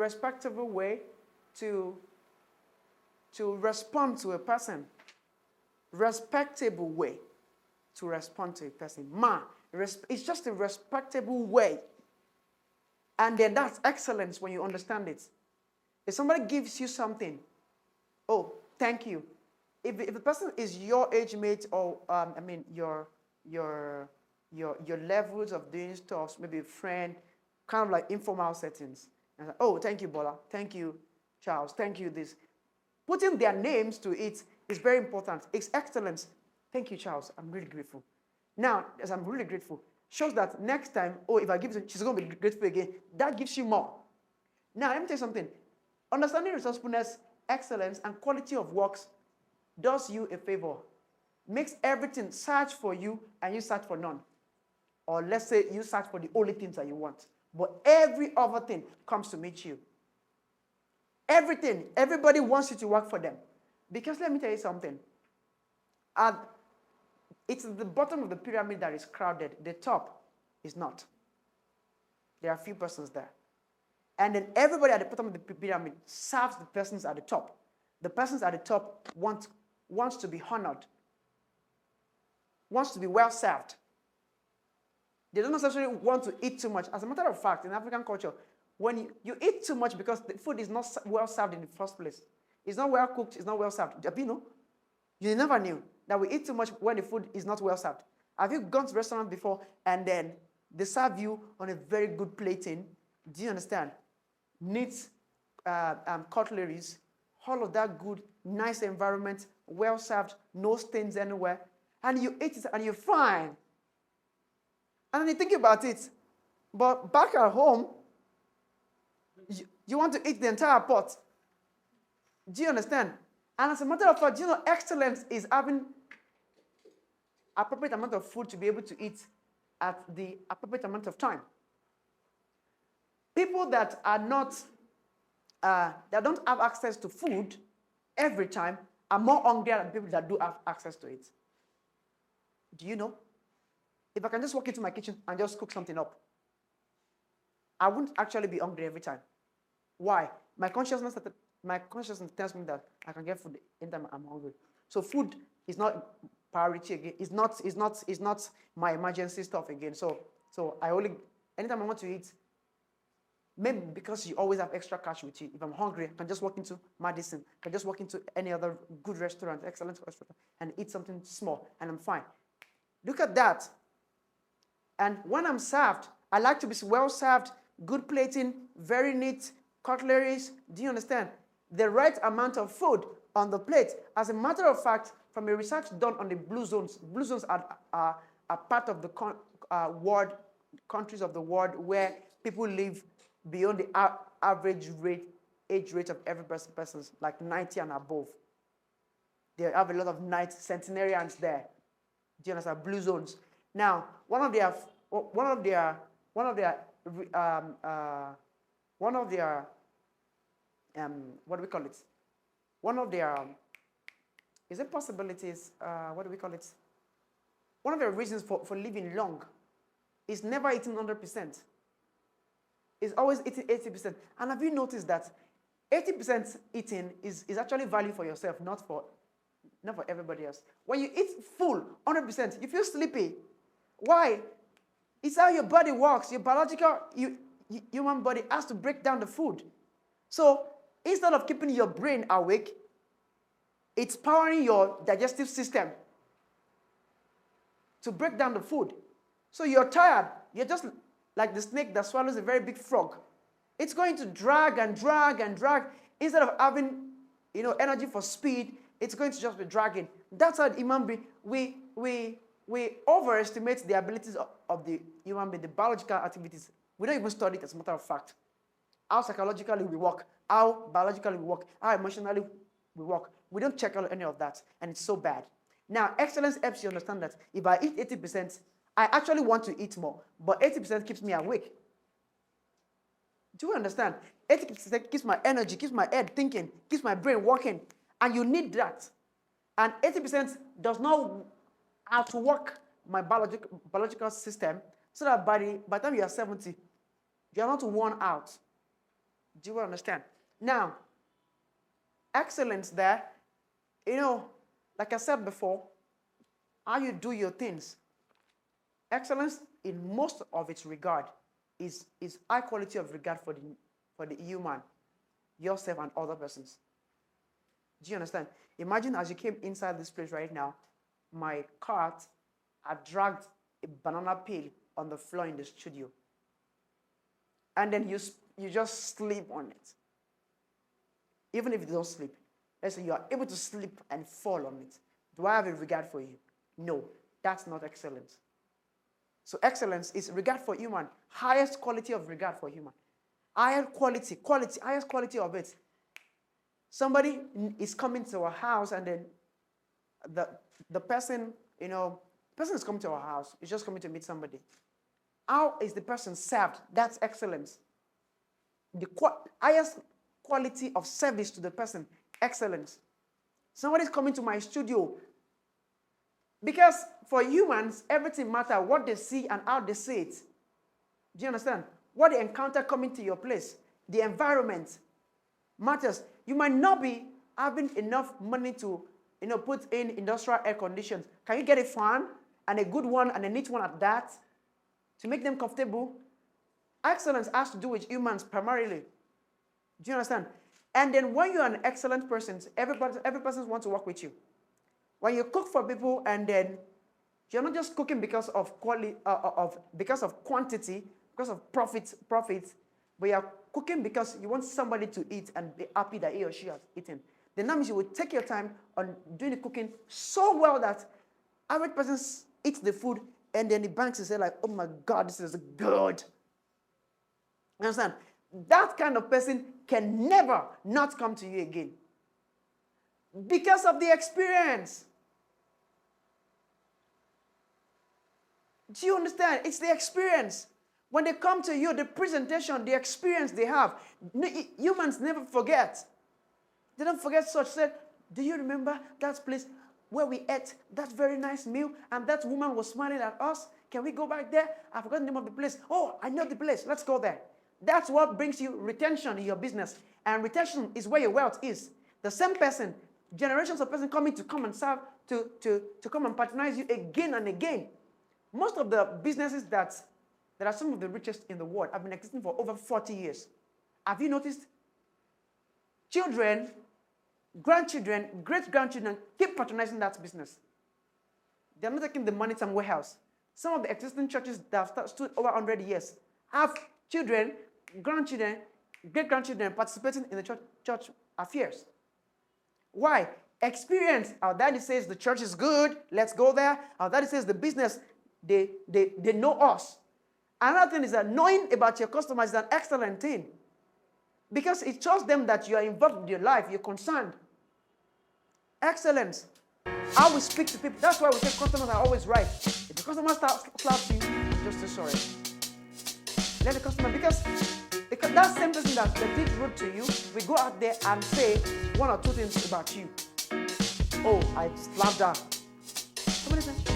respectable way to respond to a person. Respectable way to respond to a person. It's just a respectable way. And then that's excellence when you understand it. If somebody gives you something, oh, thank you. If the person is your age mate or your levels of doing stuff, maybe a friend, kind of like informal settings. And like, oh, thank you, Bola. Thank you, Charles. Thank you, this. Putting their names to it is very important. It's excellence. Thank you, Charles. I'm really grateful. Now, as I'm really grateful, shows that next time, oh, if I give it, she's going to be grateful again. That gives you more. Now, let me tell you something. Understanding resourcefulness, excellence, and quality of works does you a favor. Makes everything search for you and you search for none. Or let's say you search for the only things that you want. But every other thing comes to meet you. Everything, everybody wants you to work for them. Because let me tell you something. It's the bottom of the pyramid that is crowded. The top is not. There are a few persons there. And then everybody at the bottom of the pyramid serves the persons at the top. The persons at the top wants to be honored, wants to be well served. They don't necessarily want to eat too much. As a matter of fact, in African culture, when you eat too much because the food is not well served in the first place, it's not well cooked, it's not well served. You never knew that we eat too much when the food is not well served. Have you gone to a restaurant before and then they serve you on a very good plating? Do you understand? Neat cutleries, all of that good, nice environment, well served, no stains anywhere. And you eat it and you're fine. And then you think about it. But back at home, you want to eat the entire pot. Do you understand? And as a matter of fact, excellence is having appropriate amount of food to be able to eat at the appropriate amount of time. People that are not, that don't have access to food every time are more hungry than people that do have access to it. Do you know? If I can just walk into my kitchen and just cook something up, I wouldn't actually be hungry every time. Why? My consciousness tells me that I can get food anytime I'm hungry. So food is not priority again. It's not my emergency stuff again. So anytime I want to eat, maybe because you always have extra cash with you. If I'm hungry, I can just walk into Madison. I can just walk into any other good restaurant, excellent restaurant, and eat something small, and I'm fine. Look at that. And when I'm served, I like to be well served, good plating, very neat cutleries. Do you understand? The right amount of food on the plate. As a matter of fact, from a research done on the blue zones are part of the countries of the world where people live beyond the average age rate of every person, like 90 and above. They have a lot of centenarians there. Do you understand? Blue zones. Now, one of their what do we call it? One of their is it possibilities? What do we call it? One of their reasons for living long is never eating 100%. It's always eating 80%. And have you noticed that 80% eating is actually value for yourself, not for everybody else. When you eat full, 100%, you feel sleepy. Why? It's how your body works. Your biological human body has to break down the food. So instead of keeping your brain awake, it's powering your digestive system to break down the food. So you're tired. You're just like the snake that swallows a very big frog. It's going to drag and drag and drag. Instead of having, energy for speed, it's going to just be dragging. That's how the human being, we overestimate the abilities of the human being, the biological activities. We don't even study it, as a matter of fact. How psychologically we work, how biologically we work, how emotionally we work. We don't check out any of that, and it's so bad. Now, excellence helps you understand that if I eat 80%, I actually want to eat more, but 80% keeps me awake. Do you understand? 80% keeps my energy, keeps my head thinking, keeps my brain working, and you need that. And 80% does not outwork my biological system, so that by the time you are 70, you are not worn out. Do you understand? Now, excellence there, like I said before, how you do your things. Excellence in most of its regard is high quality of regard for the human, yourself and other persons. Do you understand? Imagine as you came inside this place right now, my cart had dragged a banana peel on the floor in the studio. And then you just sleep on it. Even if you don't sleep, let's say you are able to sleep and fall on it. Do I have a regard for you? No, that's not excellence. So excellence is regard for human, highest quality of regard for human. Highest quality of it. Somebody is coming to our house and then the person is coming to our house, is just coming to meet somebody. How is the person served? That's excellence. The highest quality of service to the person, excellence. Somebody's coming to my studio. Because for humans, everything matters, what they see and how they see it. Do you understand? What they encounter coming to your place, the environment matters. You might not be having enough money to put in industrial air conditions. Can you get a fan and a good one and a neat one at that to make them comfortable? Excellence has to do with humans primarily. Do you understand? And then when you're an excellent person, every person wants to work with you. When you cook for people and then you're not just cooking because of quality, because of quantity, because of profits, but you're cooking because you want somebody to eat and be happy that he or she has eaten. Then that means you will take your time on doing the cooking so well that average person eats the food and then the banks say like, oh my God, this is good. You understand? That kind of person can never not come to you again because of the experience. Do you understand? It's the experience. When they come to you, the presentation, the experience they have. Humans never forget. They don't forget such. Said, do you remember that place where we ate that very nice meal and that woman was smiling at us? Can we go back there? I forgot the name of the place. Oh, I know the place. Let's go there. That's what brings you retention in your business. And retention is where your wealth is. The same person, generations of person coming to come and serve, to come and patronize you again and again. Most of the businesses that are some of the richest in the world have been existing for over 40 years. Have you noticed? Children, grandchildren, great-grandchildren keep patronizing that business. They're not taking the money somewhere else. Some of the existing churches that have stood over 100 years have children, grandchildren, great-grandchildren participating in the church affairs. Why? Experience. Our daddy says the church is good, let's go there. Our daddy says the business, they know us. Another thing is that knowing about your customers is an excellent thing. Because it shows them that you are involved with your life, you're concerned. Excellence. How we speak to people. That's why we say customers are always right. If the customer slaps you, just say sorry. Let the customer, because that same person that did rude to you, we go out there and say one or two things about you. Oh, I slapped her. Somebody said,